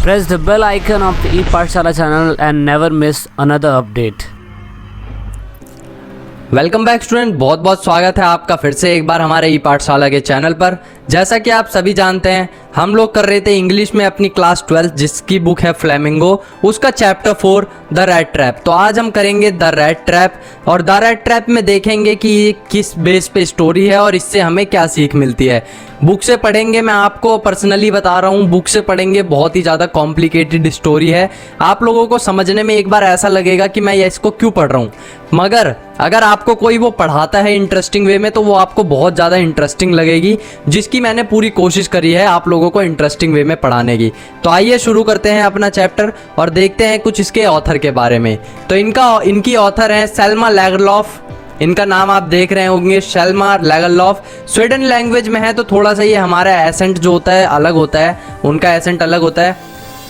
Press the bell icon of the ePathshala channel and never miss another update. Welcome back student, बहुत बहुत स्वागत है आपका फिर से एक बार हमारे ई पाठशाला के चैनल पर। जैसा कि आप सभी जानते हैं, हम लोग कर रहे थे इंग्लिश में अपनी क्लास 12 जिसकी बुक है फ्लेमिंगो, उसका चैप्टर 4 द रैट ट्रैप। तो आज हम करेंगे द रैट ट्रैप, और द रैट ट्रैप में देखेंगे कि ये किस बेस पे स्टोरी है और इससे हमें क्या सीख मिलती है। बुक से पढ़ेंगे, मैं आपको पर्सनली बता रहा हूँ, बुक से पढ़ेंगे बहुत ही ज़्यादा कॉम्प्लिकेटेड स्टोरी है। आप लोगों को समझने में एक बार ऐसा लगेगा कि मैं इसको क्यों पढ़ रहा हूँ, मगर अगर आपको कोई वो पढ़ाता है इंटरेस्टिंग वे में तो वो आपको बहुत ज़्यादा इंटरेस्टिंग लगेगी, जिसकी मैंने पूरी कोशिश करी है आप लोगों को इंटरेस्टिंग वे में पढ़ाने की। तो आइए शुरू करते हैं अपना चैप्टर और देखते हैं कुछ इसके ऑथर के बारे में। तो इनकी ऑथर है सेल्मा लैगरलॉफ। इनका नाम आप देख रहे होंगे, सेल्मा लैगरलॉफ। स्वीडन लैंग्वेज में है तो थोड़ा सा ये हमारा एसेंट जो होता है अलग होता है, उनका एसेंट अलग होता है।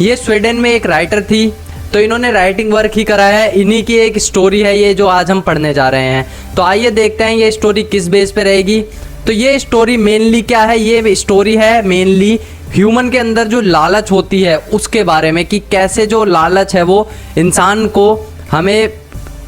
ये स्वीडन में एक राइटर थी, तो इन्होंने राइटिंग वर्क ही करा है। इन्हीं की एक स्टोरी है ये जो आज हम पढ़ने जा रहे हैं। तो आइए देखते हैं ये स्टोरी किस बेस पे रहेगी। तो ये स्टोरी मेनली क्या है, ये स्टोरी है मेनली ह्यूमन के अंदर जो लालच होती है उसके बारे में, कि कैसे जो लालच है वो इंसान को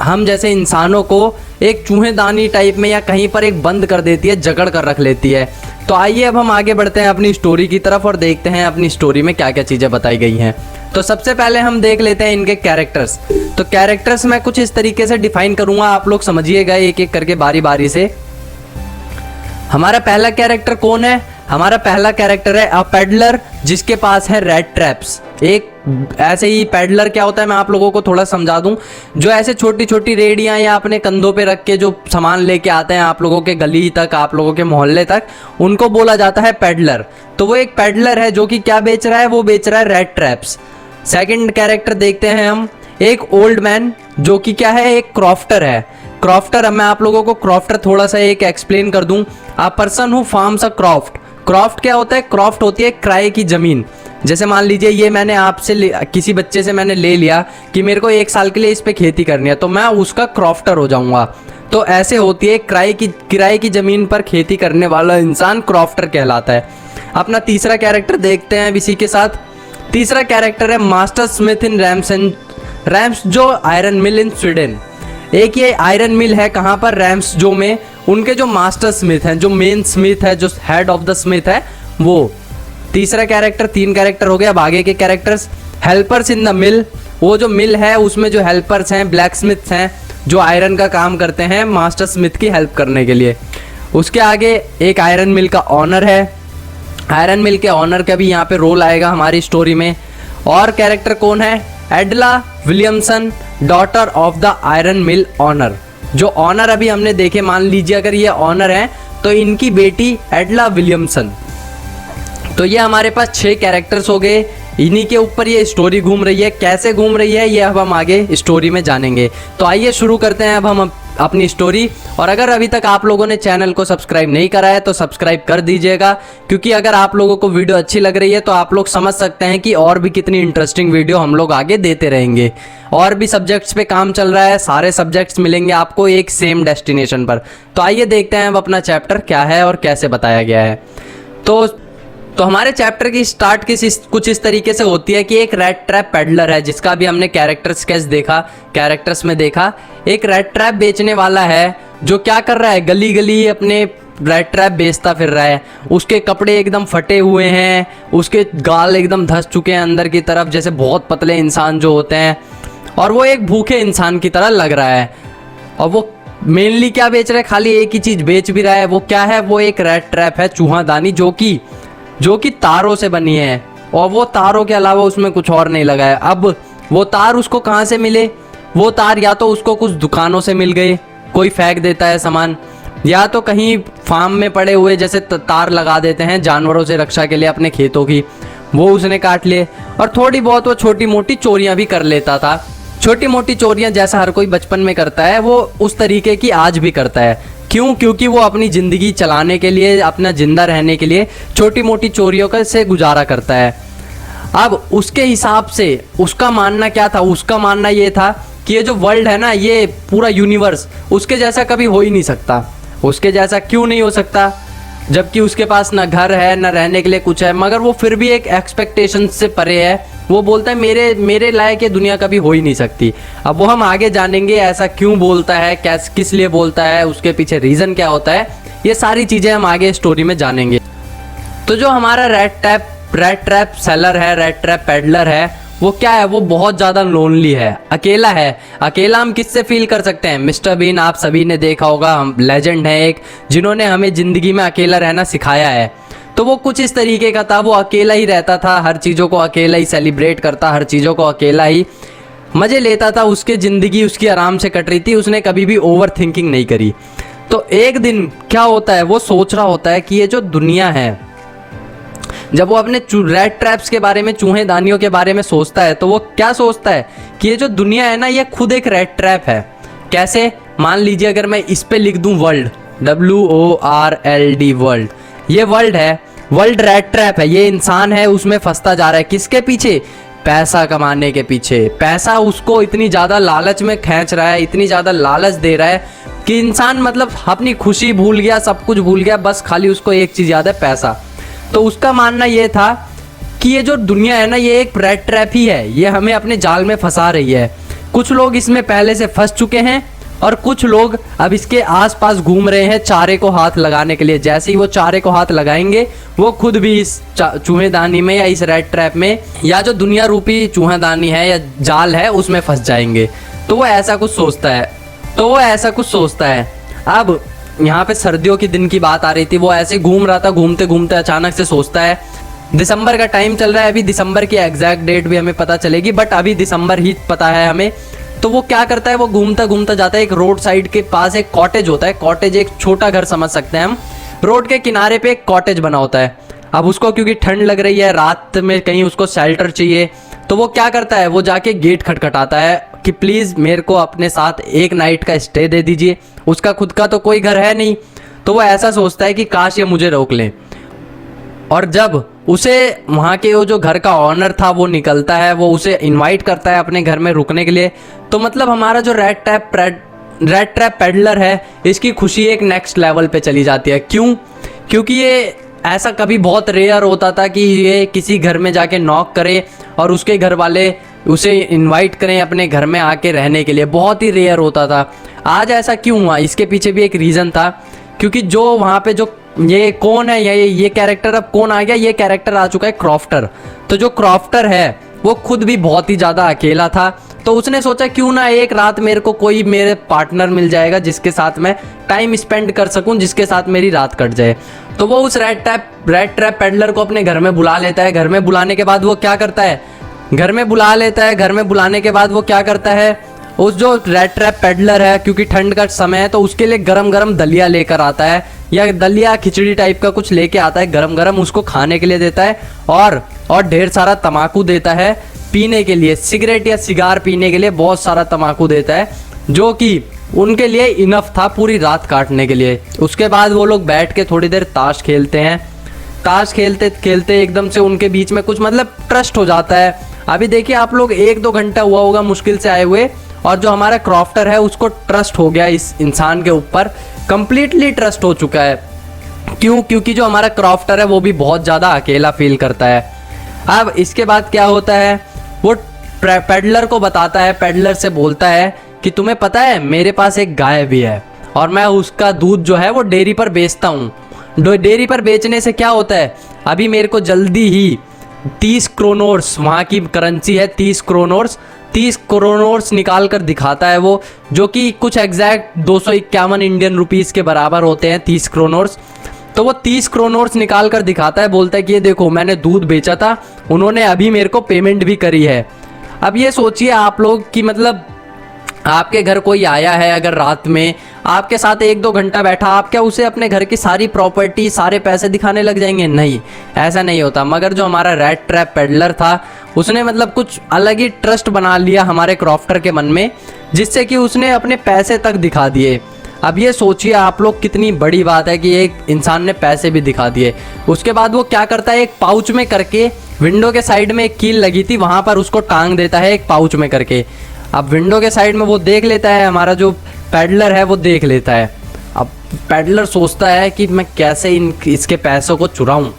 हम जैसे इंसानों को एक चूहेदानी टाइप में या कहीं पर एक बंद कर देती है, जकड़ कर रख लेती है। तो आइए अब हम आगे बढ़ते हैं अपनी स्टोरी की तरफ और देखते हैं अपनी स्टोरी में क्या क्या चीज़ें बताई गई हैं। तो सबसे पहले हम देख लेते हैं इनके कैरेक्टर्स। तो कैरेक्टर्स मैं कुछ इस तरीके से डिफाइन करूंगा, आप लोग समझिएगा एक एक करके बारी बारी से। हमारा पहला कैरेक्टर कौन है? हमारा पहला कैरेक्टर है अ पेडलर, जिसके पास है रैट ट्रैप्स। एक ऐसे ही पेडलर क्या होता है मैं आप लोगों को थोड़ा समझा दूं, जो ऐसे छोटी छोटी रेडियां या अपने कंधों पे रख के जो सामान लेके आते हैं आप लोगों के गली तक, आप लोगों के मोहल्ले तक, उनको बोला जाता है पेडलर। तो वो एक पेडलर है जो कि क्या बेच रहा है, वो बेच रहा है रैट ट्रैप्स। सेकंड कैरेक्टर देखते हैं हम, एक ओल्ड मैन जो कि क्या है, एक क्रॉफ्टर है। क्रॉफ्टर, अब मैं आप लोगों को क्रॉफ्टर थोड़ा सा एक एक्सप्लेन कर दूं। A person who farms a croft. Croft क्या होता है? क्रॉफ्ट होती है किराए की जमीन। जैसे मान लीजिए ये मैंने आपसे किसी बच्चे से मैंने ले लिया कि मेरे को 1 साल के लिए इस पे खेती करनी है, तो मैं उसका क्रॉफ्टर हो जाऊंगा। तो ऐसे होती है किराए की जमीन पर खेती करने वाला इंसान क्रॉफ्टर कहलाता है। अपना तीसरा कैरेक्टर देखते हैं इसी के साथ। तीसरा कैरेक्टर है मास्टर स्मिथ इन रैम्स जो आयरन मिल इन स्वीडन। एक ये आयरन मिल है कहाँ पर? रैम्स जो में उनके जो मास्टर स्मिथ हैं, जो मेन स्मिथ है, जो हेड ऑफ द स्मिथ है वो। तीसरा कैरेक्टर, 3 कैरेक्टर हो गया। अब आगे के characters, helpers in the mill, वो जो मिल है उसमें जो हेल्पर्स हैं, ब्लैक स्मिथ्स हैं, जो आयरन का काम करते हैं मास्टर स्मिथ की हेल्प करने के लिए। उसके आगे एक आयरन मिल का ऑनर है। आयरन मिल के ऑनर का भी यहाँ पे रोल आएगा हमारी स्टोरी में। और कैरेक्टर कौन है? Edla Williamson, daughter of the iron mill owner. जो ऑनर अभी हमने देखे, मान लीजिए अगर ये ऑनर है तो इनकी बेटी एडला विलियमसन। तो ये हमारे पास 6 कैरेक्टर्स हो गए, इन्हीं के ऊपर ये स्टोरी घूम रही है। कैसे घूम रही है ये अब हम आगे स्टोरी में जानेंगे। तो आइए शुरू करते हैं अब हम अपनी स्टोरी। और अगर अभी तक आप लोगों ने चैनल को सब्सक्राइब नहीं करा है तो सब्सक्राइब कर दीजिएगा, क्योंकि अगर आप लोगों को वीडियो अच्छी लग रही है तो आप लोग समझ सकते हैं कि और भी कितनी इंटरेस्टिंग वीडियो हम लोग आगे देते रहेंगे। और भी सब्जेक्ट्स पे काम चल रहा है, सारे सब्जेक्ट्स मिलेंगे आपको एक सेम डेस्टिनेशन पर। तो आइए देखते हैं अब अपना चैप्टर क्या है और कैसे बताया गया है। तो हमारे चैप्टर की स्टार्ट कुछ इस तरीके से होती है कि एक रैट ट्रैप पेडलर है, जिसका भी हमने कैरेक्टर स्केच देखा, कैरेक्टर्स में देखा। एक रैट ट्रैप बेचने वाला है जो क्या कर रहा है, गली गली अपने रैट ट्रैप बेचता फिर रहा है। उसके कपड़े एकदम फटे हुए हैं, उसके गाल एकदम धंस चुके हैं अंदर की तरफ, जैसे बहुत पतले इंसान जो होते हैं, और वो एक भूखे इंसान की तरह लग रहा है। और वो मेनली क्या बेच रहा है? खाली एक ही चीज बेच भी रहा है। वो क्या है? वो एक रैट ट्रैप है, चूहादानी, जो कि तारों से बनी है, और वो तारों के अलावा उसमें कुछ और नहीं लगा है। अब वो तार उसको कहाँ से मिले? वो तार या तो उसको कुछ दुकानों से मिल गए, कोई फेंक देता है सामान, या तो कहीं फार्म में पड़े हुए जैसे तार लगा देते हैं जानवरों से रक्षा के लिए अपने खेतों की, वो उसने काट लिए। और थोड़ी बहुत वो छोटी मोटी चोरियां भी कर लेता था। छोटी मोटी चोरियां जैसा हर कोई बचपन में करता है, वो उस तरीके की आज भी करता है। क्यों? क्योंकि वो अपनी ज़िंदगी चलाने के लिए, अपना जिंदा रहने के लिए छोटी मोटी चोरियों का से गुजारा करता है। अब उसके हिसाब से उसका मानना क्या था? उसका मानना ये था कि ये जो वर्ल्ड है ना, ये पूरा यूनिवर्स उसके जैसा कभी हो ही नहीं सकता। उसके जैसा क्यों नहीं हो सकता? जबकि उसके पास ना घर है ना रहने के लिए कुछ है, मगर वो फिर भी एक एक्सपेक्टेशन से परे है। वो बोलता है मेरे लायक ये दुनिया कभी हो ही नहीं सकती। अब वो हम आगे जानेंगे ऐसा क्यों बोलता है, किस लिए बोलता है, उसके पीछे रीज़न क्या होता है, ये सारी चीज़ें हम आगे स्टोरी में जानेंगे। तो जो हमारा रेड ट्रैप सेलर है, रेड ट्रैप पेडलर है, वो क्या है, वो बहुत ज़्यादा लोनली है, अकेला है। अकेला हम किससे फील कर सकते हैं? मिस्टर बीन आप सभी ने देखा होगा, हम लेजेंड है एक, जिन्होंने हमें ज़िंदगी में अकेला रहना सिखाया है। तो वो कुछ इस तरीके का था, वो अकेला ही रहता था, हर चीज़ों को अकेला ही सेलिब्रेट करता, हर चीज़ों को अकेला ही मज़े लेता था। उसकी ज़िंदगी उसकी आराम से कट रही थी, उसने कभी भी ओवर थिंकिंग नहीं करी। तो एक दिन क्या होता है, वो सोच रहा होता है कि ये जो दुनिया है, जब वो अपने रेड ट्रैप्स के बारे में, चूहेदानियों के बारे में सोचता है, तो वो क्या सोचता है कि ये जो दुनिया है ना, ये खुद एक रेड ट्रैप है। कैसे? मान लीजिए अगर मैं इस पे लिख दूं वर्ल्ड, WORLD वर्ल्ड, ये वर्ल्ड है, वर्ल्ड रेड ट्रैप है। ये इंसान है, उसमें फंसता जा रहा है, किसके पीछे? पैसा कमाने के पीछे। पैसा उसको इतनी ज़्यादा लालच में खींच रहा है, इतनी ज़्यादा लालच दे रहा है कि इंसान मतलब अपनी खुशी भूल गया, सब कुछ भूल गया, बस खाली उसको एक चीज़ याद है, पैसा। तो उसका मानना ये था कि ये जो दुनिया है ना, ये एक रेड ट्रैप ही है, ये हमें अपने जाल में फंसा रही है। कुछ लोग इसमें पहले से फंस चुके हैं और कुछ लोग अब इसके आसपास घूम रहे हैं चारे को हाथ लगाने के लिए। जैसे ही वो चारे को हाथ लगाएंगे, वो खुद भी इस चूहेदानी में या इस रेड ट्रैप में, या जो दुनिया रूपी चूहेदानी है या जाल है, उसमें फंस जाएंगे। तो वो ऐसा कुछ सोचता है। अब यहाँ पे सर्दियों के दिन की बात आ रही थी, वो ऐसे घूम रहा था, घूमते घूमते अचानक से सोचता है, दिसंबर का टाइम चल रहा है, अभी दिसंबर की एग्जैक्ट डेट भी हमें पता चलेगी, बट अभी दिसंबर ही पता है हमें। तो वो क्या करता है, वो घूमता घूमता जाता है, एक रोड साइड के पास एक कॉटेज होता है। कॉटेज एक छोटा घर समझ सकते हैं हम, रोड के किनारे पे एक कॉटेज बना होता है। अब उसको क्योंकि ठंड लग रही है, रात में कहीं उसको शेल्टर चाहिए, तो वो क्या करता है, वो जाके गेट खटखटाता है कि प्लीज़ मेरे को अपने साथ एक नाइट का स्टे दे दीजिए। उसका खुद का तो कोई घर है नहीं, तो वो ऐसा सोचता है कि काश ये मुझे रोक लें। और जब उसे वहाँ के वो जो घर का ऑनर था वो निकलता है, वो उसे इनवाइट करता है अपने घर में रुकने के लिए। तो मतलब हमारा जो रेड ट्रैप पेडलर है, इसकी खुशी एक नेक्स्ट लेवल पे चली जाती है। क्यों? क्योंकि ये ऐसा कभी बहुत रेयर होता था कि ये किसी घर में जाके नॉक करे और उसके घर वाले उसे इनवाइट करें अपने घर में आके रहने के लिए, बहुत ही रेयर होता था। आज ऐसा क्यों हुआ? इसके पीछे भी एक रीज़न था, क्योंकि जो वहाँ पे जो ये कौन है, ये कैरेक्टर अब कौन आ गया, ये कैरेक्टर आ चुका है क्रॉफ्टर। तो जो क्रॉफ्टर है वो खुद भी बहुत ही ज़्यादा अकेला था, तो उसने सोचा क्यों ना एक रात मेरे को कोई मेरे पार्टनर मिल जाएगा जिसके साथ मैं टाइम स्पेंड कर सकूं, जिसके साथ मेरी रात कट जाए। तो वो उस रेड ट्रैप पेडलर को अपने घर में बुला लेता है। घर में बुलाने के बाद वो क्या करता है, घर में बुलाने के बाद वो क्या करता है, उस जो रेड ट्रैप पेडलर है, क्योंकि ठंड का समय है, तो उसके लिए गरम गरम दलिया लेकर आता है, या दलिया खिचड़ी टाइप का कुछ लेके आता है गरम गरम, उसको खाने के लिए देता है। और ढेर सारा तम्बाकू देता है पीने के लिए, सिगरेट या सिगार पीने के लिए बहुत सारा तम्बाकू देता है, जो कि उनके लिए इनफ था पूरी रात काटने के लिए। उसके बाद वो लोग बैठ के थोड़ी देर ताश खेलते हैं। ताश खेलते खेलते एकदम से उनके बीच में कुछ मतलब ट्रस्ट हो जाता है। अभी देखिए आप लोग, 1-2 घंटा हुआ होगा मुश्किल से आए हुए, और जो हमारा क्रॉफ्टर है उसको ट्रस्ट हो गया इस इंसान के ऊपर, कंप्लीटली ट्रस्ट हो चुका है। क्यों? क्योंकि जो हमारा क्रॉफ्टर है वो भी बहुत ज़्यादा अकेला फील करता है। अब इसके बाद क्या होता है, वो पेडलर को बताता है, पेडलर से बोलता है कि तुम्हें पता है मेरे पास एक गाय भी है और मैं उसका दूध जो है वो डेयरी पर बेचता हूँ। डेयरी पर बेचने से क्या होता है, अभी मेरे को जल्दी ही 30 क्रोनोर्स, वहाँ की करेंसी है 30 क्रोनोर्स निकाल कर दिखाता है वो, जो कि कुछ एग्जैक्ट 251 इंडियन रुपीज़ के बराबर होते हैं 30 क्रोनोर्स। तो वो 30 क्रोनोर्स निकाल कर दिखाता है, बोलता है कि ये देखो मैंने दूध बेचा था, उन्होंने अभी मेरे को पेमेंट भी करी है। अब ये सोचिए आप लोग कि मतलब आपके घर कोई आया है, अगर रात में आपके साथ 1-2 घंटा बैठा, आप क्या उसे अपने घर की सारी प्रॉपर्टी, सारे पैसे दिखाने लग जाएंगे? नहीं, ऐसा नहीं होता। मगर जो हमारा रेड ट्रैप पेडलर था, उसने मतलब कुछ अलग ही ट्रस्ट बना लिया हमारे क्रॉफ्टर के मन में, जिससे कि उसने अपने पैसे तक दिखा दिए। अब ये सोचिए आप लोग, कितनी बड़ी बात है कि एक इंसान ने पैसे भी दिखा दिए। उसके बाद वो क्या करता है, एक पाउच में करके, विंडो के साइड में एक कील लगी थी, वहाँ पर उसको टांग देता है एक पाउच में करके। अब विंडो के साइड में वो देख लेता है, हमारा जो पेडलर है वो देख लेता है। अब पेडलर सोचता है कि मैं कैसे इसके पैसों को चुराऊं,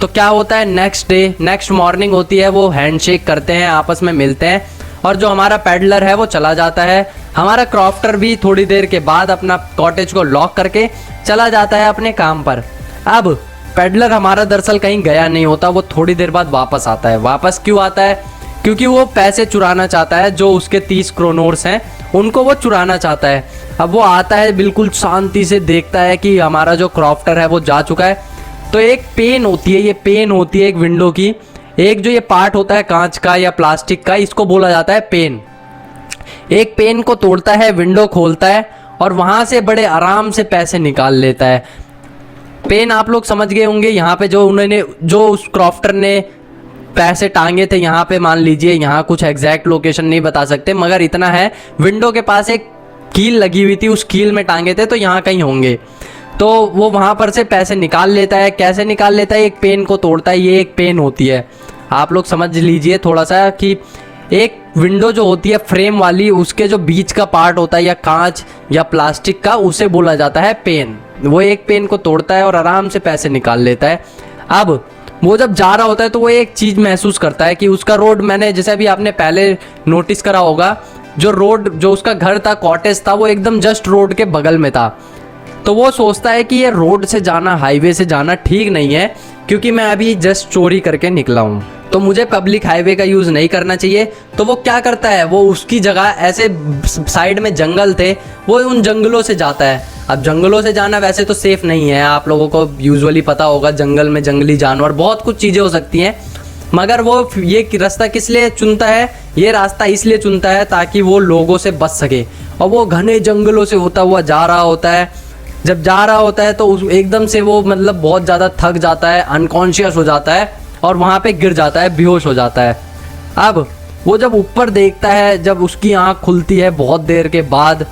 तो क्या होता है, नेक्स्ट डे नेक्स्ट मॉर्निंग होती है, वो हैंडशेक करते हैं, आपस में मिलते हैं और जो हमारा पैडलर है वो चला जाता है। हमारा क्रॉफ्टर भी थोड़ी देर के बाद अपना कॉटेज को लॉक करके चला जाता है अपने काम पर। अब पैडलर हमारा दरअसल कहीं गया नहीं होता, वो थोड़ी देर बाद वापस आता है। वापस क्यों आता है? क्योंकि वो पैसे चुराना चाहता है, जो उसके 30 क्रोनोर्स हैं उनको वो चुराना चाहता है। अब वो आता है, बिल्कुल शांति से देखता है कि हमारा जो क्रॉफ्टर है वो जा चुका है। तो एक पेन होती है, ये पेन होती है एक विंडो की, एक जो ये पार्ट होता है कांच का या प्लास्टिक का, इसको बोला जाता है पेन। एक पेन को तोड़ता है, विंडो खोलता है और वहां से बड़े आराम से पैसे निकाल लेता है। पेन आप लोग समझ गए होंगे, यहाँ पे जो उस क्रॉफ्टर ने पैसे टांगे थे, यहाँ पे मान लीजिए, यहाँ कुछ एग्जैक्ट लोकेशन नहीं बता सकते मगर इतना है, विंडो के पास एक कील लगी हुई थी, उस कील में टांगे थे, तो यहाँ कहीं होंगे। तो वो वहाँ पर से पैसे निकाल लेता है। कैसे निकाल लेता है? एक पेन को तोड़ता है, ये एक पेन होती है। आप लोग समझ लीजिए थोड़ा सा कि एक विंडो जो होती है फ्रेम वाली, उसके जो बीच का पार्ट होता है या कांच या प्लास्टिक का, उसे बोला जाता है पेन। वो एक पेन को तोड़ता है और आराम से पैसे निकाल लेता है। अब वो जब जा रहा होता है तो वो एक चीज़ महसूस करता है कि उसका रोड, मैंने जैसे अभी आपने पहले नोटिस करा होगा, जो रोड, जो उसका घर था, कॉटेज था, वो एकदम जस्ट रोड के बगल में था। तो वो सोचता है कि ये रोड से जाना, हाईवे से जाना ठीक नहीं है, क्योंकि मैं अभी जस्ट चोरी करके निकला हूँ, तो मुझे पब्लिक हाईवे का यूज़ नहीं करना चाहिए। तो वो क्या करता है, वो उसकी जगह, ऐसे साइड में जंगल थे, वो उन जंगलों से जाता है। अब जंगलों से जाना वैसे तो सेफ नहीं है, आप लोगों को यूजुअली पता होगा, जंगल में जंगली जानवर, बहुत कुछ चीज़ें हो सकती हैं, मगर वो ये रास्ता किस लिए चुनता है? ये रास्ता इसलिए चुनता है ताकि वो लोगों से बच सके। और वो घने जंगलों से होता हुआ जा रहा होता है। जब जा रहा होता है तो एकदम से वो मतलब बहुत ज़्यादा थक जाता है, अनकॉन्शियस हो जाता है और वहाँ पे गिर जाता है, बेहोश हो जाता है। अब वो जब ऊपर देखता है, जब उसकी आँख खुलती है बहुत देर के बाद,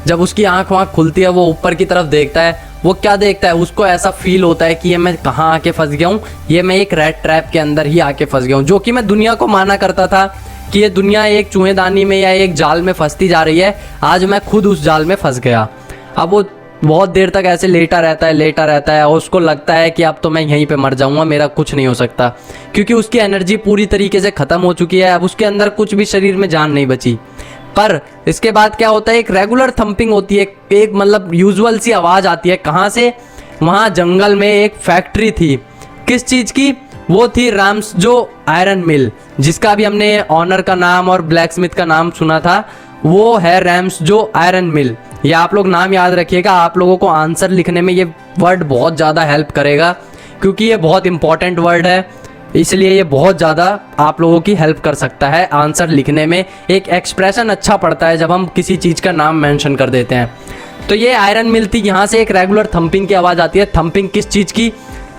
जब उसकी आँख खुलती है, वो ऊपर की तरफ देखता है। वो क्या देखता है? उसको ऐसा फील होता है कि ये मैं कहाँ आके फंस गया हूँ, ये मैं एक रैट ट्रैप के अंदर ही आके फंस गया हूँ। जो कि मैं दुनिया को माना करता था कि ये दुनिया एक चूहेदानी में या एक जाल में फंसती जा रही है, आज मैं खुद उस जाल में फंस गया। अब वो बहुत देर तक ऐसे लेटा रहता है और उसको लगता है कि अब तो मैं यहीं पे मर जाऊंगा, मेरा कुछ नहीं हो सकता, क्योंकि उसकी एनर्जी पूरी तरीके से ख़त्म हो चुकी है। अब उसके अंदर कुछ भी शरीर में जान नहीं बची। पर इसके बाद क्या होता है, एक रेगुलर थंपिंग होती है, एक मतलब यूजुअल सी आवाज़ आती है। कहाँ से? वहाँ जंगल में एक फैक्ट्री थी। किस चीज़ की? वो थी रैम्सजो आयरन मिल, जिसका अभी हमने ऑनर का नाम और ब्लैक स्मिथ का नाम सुना था। वो है रैम्सजो आयरन मिल। ये आप लोग नाम याद रखिएगा, आप लोगों को आंसर लिखने में ये वर्ड बहुत ज़्यादा हेल्प करेगा, क्योंकि ये बहुत इंपॉर्टेंट वर्ड है, इसलिए ये बहुत ज़्यादा आप लोगों की हेल्प कर सकता है आंसर लिखने में। एक एक्सप्रेशन अच्छा पड़ता है जब हम किसी चीज़ का नाम मेंशन कर देते हैं। तो ये आयरन मिल थी, यहाँ से एक रेगुलर थंपिंग की आवाज़ आती है। थंपिंग किस चीज़ की?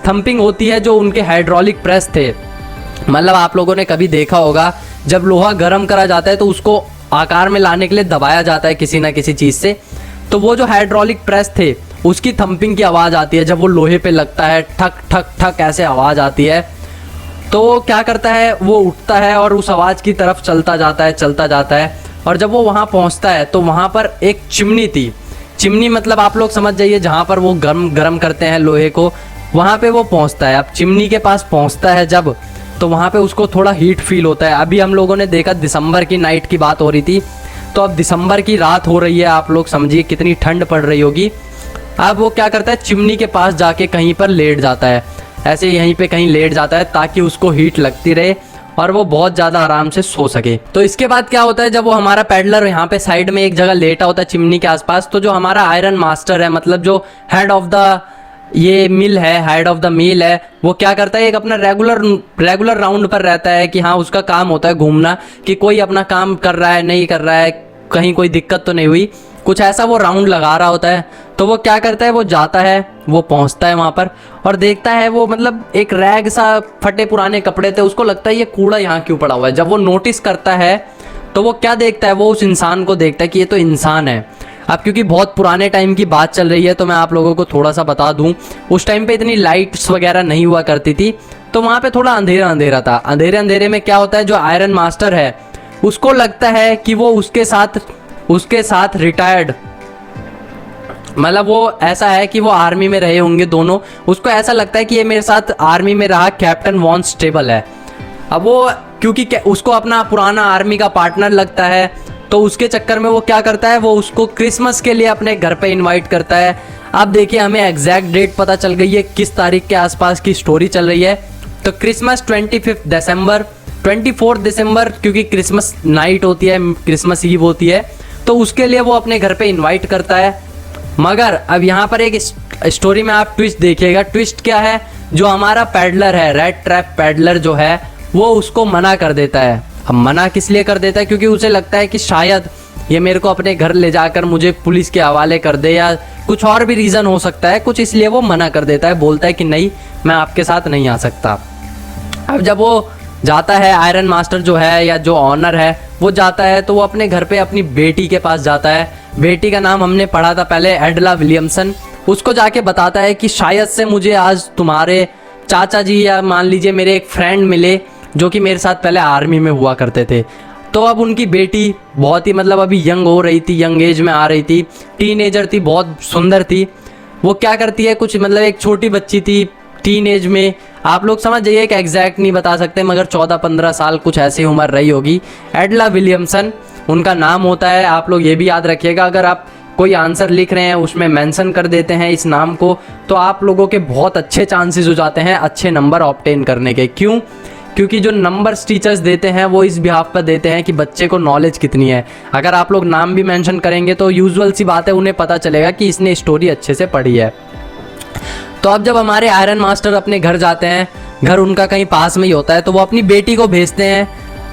थंपिंग होती है जो उनके हाइड्रोलिक प्रेस थे। मतलब आप लोगों ने कभी देखा होगा, जब लोहा गर्म करा जाता है तो उसको आकार में लाने के लिए दबाया जाता है किसी ना किसी चीज़ से, तो वो जो हाइड्रोलिक प्रेस थे उसकी थंपिंग की आवाज़ आती है। जब वो लोहे पे लगता है, ठक ठक ठक ऐसे आवाज़ आती है, तो क्या करता है, वो उठता है और उस आवाज़ की तरफ चलता जाता है। और जब वो वहाँ पहुँचता है तो वहाँ पर एक चिमनी थी। चिमनी मतलब आप लोग समझ जाइए, जहाँ पर वो गर्म करते हैं लोहे को, वहाँ पे वो पहुँचता है। अब चिमनी के पास पहुँचता है जब, तो वहाँ पे उसको थोड़ा हीट फील होता है। अभी हम लोगों ने देखा दिसंबर की नाइट की बात हो रही थी, तो अब दिसंबर की रात हो रही है, आप लोग समझिए कितनी ठंड पड़ रही होगी। अब वो क्या करता है, चिमनी के पास जाके कहीं पर लेट जाता है, ऐसे यहीं पे कहीं लेट जाता है ताकि उसको हीट लगती रहे और वो बहुत ज़्यादा आराम से सो सके। तो इसके बाद क्या होता है, जब वो हमारा पैडलर यहाँ पे साइड में एक जगह लेटा होता है चिमनी के आसपास, तो जो हमारा आयरन मास्टर है, मतलब जो हेड ऑफ द ये मिल है, हेड ऑफ द मिल है, वो क्या करता है, एक अपना रेगुलर राउंड पर रहता है कि हाँ उसका काम होता है घूमना, कि कोई अपना काम कर रहा है नहीं कर रहा है, कहीं कोई दिक्कत तो नहीं हुई, कुछ ऐसा वो राउंड लगा रहा होता है। तो वो क्या करता है, वो जाता है, वो पहुंचता है वहाँ पर और देखता है, वो मतलब एक रैग सा, फटे पुराने कपड़े थे, उसको लगता है ये कूड़ा यहाँ क्यों पड़ा हुआ है। जब वो नोटिस करता है तो वो क्या देखता है, वो उस इंसान को देखता है कि ये तो इंसान है। अब क्योंकि बहुत पुराने टाइम की बात चल रही है तो मैं आप लोगों को थोड़ा सा बता दूं, उस टाइम पे इतनी लाइट्स वगैरह नहीं हुआ करती थी, तो वहाँ पे थोड़ा अंधेरा था। अंधेरे में क्या होता है, जो आयरन मास्टर है उसको लगता है कि वो उसके साथ मतलब वो ऐसा है कि वो आर्मी में रहे होंगे दोनों, उसको ऐसा लगता है कि ये मेरे साथ आर्मी में रहा कैप्टन वॉन स्टेबल है। अब वो क्योंकि उसको अपना पुराना आर्मी का पार्टनर लगता है, तो उसके चक्कर में वो क्या करता है, वो उसको क्रिसमस के लिए अपने घर पे इनवाइट करता है। अब देखिए हमें एग्जैक्ट डेट पता चल गई है, किस तारीख के आसपास की स्टोरी चल रही है। तो क्रिसमस 25 दिसंबर, 24 दिसंबर क्योंकि क्रिसमस नाइट होती है, क्रिसमस ईव होती है, तो उसके लिए वो अपने घर पे इनवाइट करता है। मगर अब यहाँ पर एक स्टोरी में आप ट्विस्ट देखिएगा। ट्विस्ट क्या है, जो हमारा पैडलर है, रेड ट्रैप पैडलर जो है, वो उसको मना कर देता है। अब मना किस लिए कर देता है, क्योंकि उसे लगता है कि शायद ये मेरे को अपने घर ले जाकर मुझे पुलिस के हवाले कर दे, या कुछ और भी रीज़न हो सकता है कुछ, इसलिए वो मना कर देता है, बोलता है कि नहीं मैं आपके साथ नहीं आ सकता। अब जब वो जाता है, आयरन मास्टर जो है या जो ऑनर है वो जाता है, तो वो अपने घर पे अपनी बेटी के पास जाता है। बेटी का नाम हमने पढ़ा था पहले, एडला विलियमसन। उसको जाके बताता है कि शायद से मुझे आज तुम्हारे चाचा जी या मान लीजिए मेरे एक फ्रेंड मिले जो कि मेरे साथ पहले आर्मी में हुआ करते थे। तो अब उनकी बेटी बहुत ही मतलब अभी यंग हो रही थी, यंग एज में आ रही थी, टीनेजर थी, बहुत सुंदर थी। वो क्या करती है, कुछ मतलब एक छोटी बच्ची थी टीन एज में, आप लोग समझ जाइए कि एग्जैक्ट नहीं बता सकते, मगर 14-15 साल कुछ ऐसी उम्र रही होगी। एडला विलियमसन उनका नाम होता है। आप लोग ये भी याद रखिएगा, अगर आप कोई आंसर लिख रहे हैं उसमें मेंशन कर देते हैं इस नाम को, तो आप लोगों के बहुत अच्छे चांसेस हो जाते हैं अच्छे नंबर ऑब्टेन करने के। क्यों? क्योंकि जो नंबर्स टीचर्स देते हैं वो इस बिहाफ पर देते हैं कि बच्चे को नॉलेज कितनी है। अगर आप लोग नाम भी मेंशन करेंगे तो यूजुअल सी बात है, उन्हें पता चलेगा कि इसने स्टोरी अच्छे से पढ़ी है। तो अब जब हमारे आयरन मास्टर अपने घर जाते हैं, घर उनका कहीं पास में ही होता है, तो वो अपनी बेटी को भेजते हैं।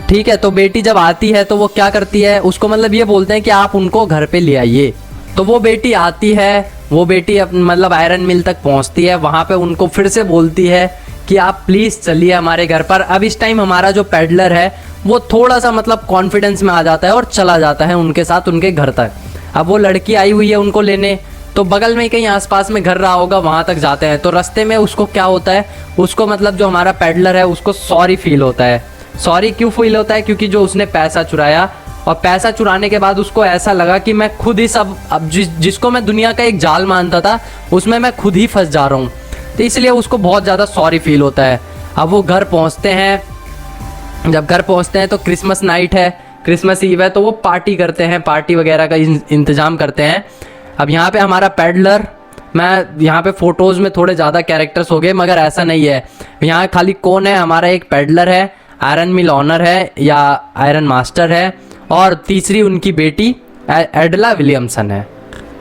ठीक है, तो बेटी जब आती है तो वो क्या करती है, उसको मतलब ये बोलते हैं कि आप उनको घर पे ले आइए। तो वो बेटी आती है, वो बेटी मतलब आयरन मिल तक पहुंचती है, वहाँ पे उनको फिर से बोलती है कि आप प्लीज़ चलिए हमारे घर पर। अब इस टाइम हमारा जो पैडलर है वो थोड़ा सा मतलब कॉन्फिडेंस में आ जाता है और चला जाता है उनके साथ उनके घर तक। अब वो लड़की आई हुई है उनको लेने, तो बगल में कहीं आसपास में घर रहा होगा, वहाँ तक जाते हैं। तो रास्ते में उसको क्या होता है, उसको मतलब जो हमारा पैडलर है उसको सॉरी फील होता है। सॉरी क्यों फील होता है, क्योंकि जो उसने पैसा चुराया, और पैसा चुराने के बाद उसको ऐसा लगा कि मैं खुद ही सब, अब जिसको मैं दुनिया का एक जाल मानता था उसमें मैं खुद ही फंस जा रहा हूँ, तो इसलिए उसको बहुत ज़्यादा सॉरी फील होता है। अब वो घर पहुँचते हैं, जब घर पहुँचते हैं तो क्रिसमस नाइट है, क्रिसमस ईव है, तो वो पार्टी करते हैं, पार्टी वगैरह का इंतज़ाम करते हैं। अब यहाँ पे हमारा पैडलर, मैं यहाँ पे फ़ोटोज़ में थोड़े ज़्यादा कैरेक्टर्स हो गए, मगर ऐसा नहीं है, यहाँ खाली कौन है, हमारा एक पैडलर है, आयरन मिल ऑनर है या आयरन मास्टर है, और तीसरी उनकी बेटी एडला विलियमसन है।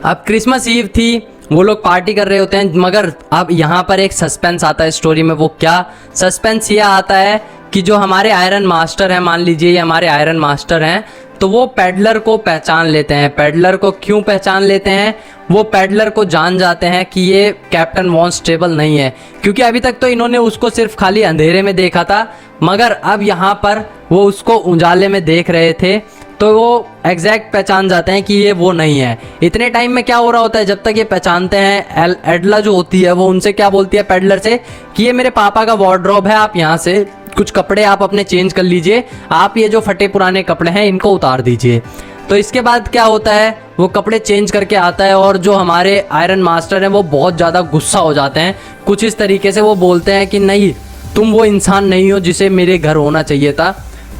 अब क्रिसमस ईव थी, वो लोग पार्टी कर रहे होते हैं, मगर अब यहाँ पर एक सस्पेंस आता है स्टोरी में। वो क्या सस्पेंस यह आता है कि जो हमारे आयरन मास्टर हैं, मान लीजिए ये हमारे आयरन मास्टर हैं, तो वो पैडलर को पहचान लेते हैं। पैडलर को क्यों पहचान लेते हैं, वो पैडलर को जान जाते हैं कि ये कैप्टन वॉन स्टेबल नहीं है, क्योंकि अभी तक तो इन्होंने उसको सिर्फ खाली अंधेरे में देखा था, मगर अब यहाँ पर वो उसको उजाले में देख रहे थे, तो वो एग्जैक्ट पहचान जाते हैं कि ये वो नहीं है। इतने टाइम में क्या हो रहा होता है, जब तक ये पहचानते हैं, एडला जो होती है वो उनसे क्या बोलती है पैडलर से कि ये मेरे पापा का वार्डरोब है, आप यहाँ से कुछ कपड़े आप अपने चेंज कर लीजिए, आप ये जो फटे पुराने कपड़े हैं इनको उतार दीजिए। तो इसके बाद क्या होता है, वो कपड़े चेंज करके आता है, और जो हमारे आयरन मास्टर हैं वो बहुत ज़्यादा गुस्सा हो जाते हैं। कुछ इस तरीके से वो बोलते हैं कि नहीं, तुम वो इंसान नहीं हो जिसे मेरे घर होना चाहिए था।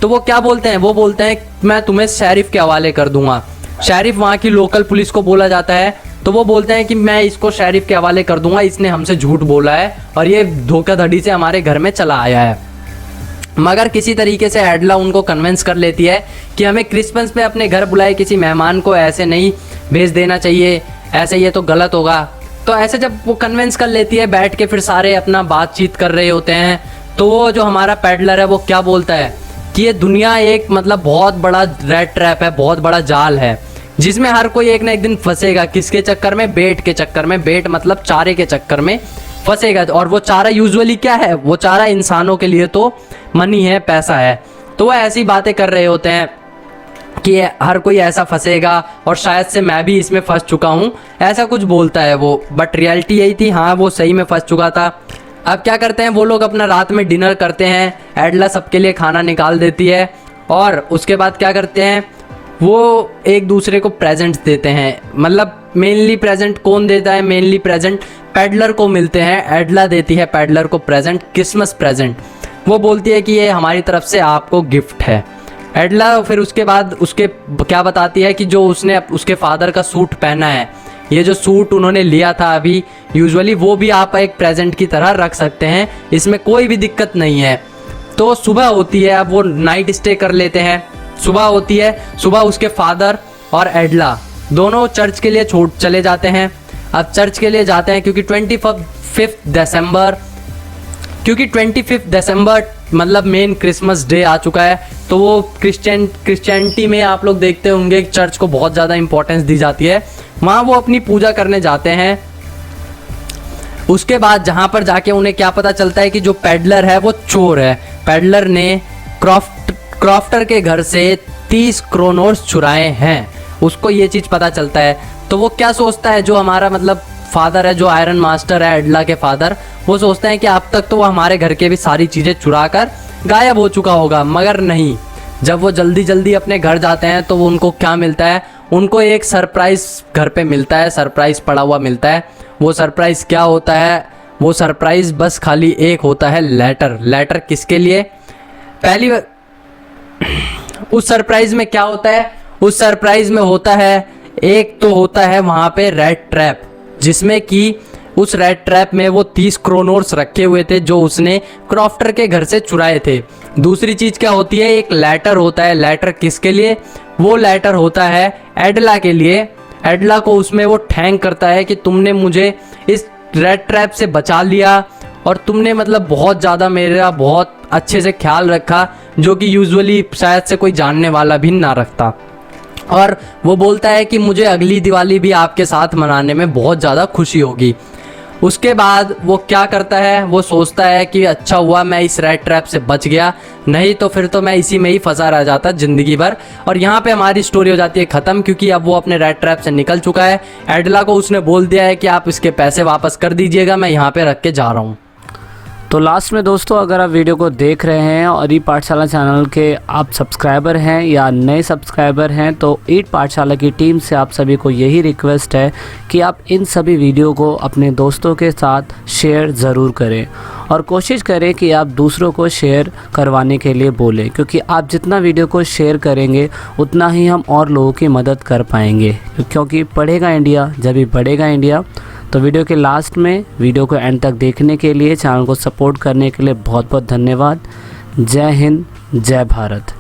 तो वो क्या बोलते हैं, वो बोलते हैं मैं तुम्हें शेरिफ के हवाले कर दूंगा। शेरिफ वहाँ की लोकल पुलिस को बोला जाता है, तो वो बोलते हैं कि मैं इसको शेरिफ के हवाले कर दूंगा, इसने हमसे झूठ बोला है और ये धोखाधड़ी से हमारे घर में चला आया है। मगर किसी तरीके से एडला उनको कन्विंस कर लेती है कि हमें क्रिसमस पे अपने घर बुलाए किसी मेहमान को ऐसे नहीं भेज देना चाहिए, ऐसे ये तो गलत होगा। तो ऐसे जब वो कन्विंस कर लेती है, बैठ के फिर सारे अपना बातचीत कर रहे होते हैं, तो वो जो हमारा पैडलर है वो क्या बोलता है कि ये दुनिया एक मतलब बहुत बड़ा रेड ट्रैप है, बहुत बड़ा जाल है, जिसमें हर कोई एक ना एक दिन फंसेगा। किसके चक्कर में, बेट के चक्कर में। बेट मतलब चारे के चक्कर में फंसेगा। और वो चारा यूजुअली क्या है, वो चारा इंसानों के लिए तो मनी है, पैसा है। तो वो ऐसी बातें कर रहे होते हैं कि हर कोई ऐसा फंसेगा और शायद से मैं भी इसमें फंस चुका हूँ, ऐसा कुछ बोलता है वो। बट रियलिटी यही थी, हाँ वो सही में फंस चुका था। अब क्या करते हैं वो लोग, अपना रात में डिनर करते हैं, एडला सबके लिए खाना निकाल देती है, और उसके बाद क्या करते हैं, वो एक दूसरे को प्रेजेंट देते हैं। मतलब मेनली प्रेजेंट कौन देता है? मेनली प्रेजेंट पैडलर को मिलते हैं। एडला देती है पैडलर को प्रेजेंट, क्रिसमस प्रेजेंट। वो बोलती है कि ये हमारी तरफ से आपको गिफ्ट है। एडला फिर उसके बाद उसके क्या बताती है कि जो उसने उसके फादर का सूट पहना है, ये जो सूट उन्होंने लिया था अभी, यूजुअली वो भी आप एक प्रेजेंट की तरह रख सकते हैं, इसमें कोई भी दिक्कत नहीं है। तो सुबह होती है, अब वो नाइट स्टे कर लेते हैं। सुबह होती है, सुबह उसके फादर और एडला दोनों चर्च के लिए चले जाते हैं। अब चर्च के लिए जाते हैं क्योंकि 25 दिसंबर मतलब मेन क्रिसमस डे आ चुका है। तो वो क्रिश्चियनिटी में आप लोग देखते होंगे चर्च को बहुत ज़्यादा इंपॉर्टेंस दी जाती है। वहाँ वो अपनी पूजा करने जाते हैं। उसके बाद जहाँ पर जाके उन्हें क्या पता चलता है कि जो पैडलर है वो चोर है। पैडलर ने क्रॉफ्टर के घर से 30 क्रोनोर्स चुराए हैं, उसको ये चीज़ पता चलता है। तो वो क्या सोचता है, जो हमारा मतलब फादर है, जो आयरन मास्टर है एडला के फादर, वो सोचते हैं कि अब तक तो वो हमारे घर के भी सारी चीज़ें चुरा कर गायब हो चुका होगा। मगर नहीं, जब वो जल्दी अपने घर जाते हैं तो उनको क्या मिलता है? उनको एक सरप्राइज़ घर पे मिलता है, सरप्राइज़ पड़ा हुआ मिलता है। वो सरप्राइज़ क्या होता है? वो सरप्राइज़ बस खाली एक होता है, लेटर किसके लिए? पहली उस सरप्राइज़ में क्या होता है? उस सरप्राइज़ में होता है, एक तो होता है वहाँ पे रेड ट्रैप, जिसमें कि उस रेड ट्रैप में वो 30 क्रोनोर्स रखे हुए थे जो उसने क्रॉफ्टर के घर से चुराए थे। दूसरी चीज़ क्या होती है? एक लेटर होता है। लेटर किसके लिए? वो लेटर होता है एडला के लिए। एडला को उसमें वो थैंक करता है कि तुमने मुझे इस रेड ट्रैप से बचा लिया और तुमने मतलब बहुत ज़्यादा मेरा बहुत अच्छे से ख्याल रखा, जो कि यूजुअली शायद से कोई जानने वाला भी ना रखता। और वो बोलता है कि मुझे अगली दिवाली भी आपके साथ मनाने में बहुत ज़्यादा खुशी होगी। उसके बाद वो क्या करता है? वो सोचता है कि अच्छा हुआ मैं इस रेड ट्रैप से बच गया, नहीं तो फिर तो मैं इसी में ही फंसा रह जाता ज़िंदगी भर। और यहाँ पे हमारी स्टोरी हो जाती है ख़त्म, क्योंकि अब वो अपने रेड ट्रैप से निकल चुका है। एडला को उसने बोल दिया है कि आप इसके पैसे वापस कर दीजिएगा, मैं यहाँ पे रख के जा रहा हूँ। तो लास्ट में दोस्तों, अगर आप वीडियो को देख रहे हैं और ई पाठशाला चैनल के आप सब्सक्राइबर हैं या नए सब्सक्राइबर हैं, तो ईट पाठशाला की टीम से आप सभी को यही रिक्वेस्ट है कि आप इन सभी वीडियो को अपने दोस्तों के साथ शेयर ज़रूर करें और कोशिश करें कि आप दूसरों को शेयर करवाने के लिए बोलें, क्योंकि आप जितना वीडियो को शेयर करेंगे उतना ही हम और लोगों की मदद कर पाएंगे, क्योंकि पढ़ेगा इंडिया जब भी बढ़ेगा इंडिया। तो वीडियो के लास्ट में वीडियो को एंड तक देखने के लिए, चैनल को सपोर्ट करने के लिए बहुत बहुत धन्यवाद। जय हिंद, जय भारत।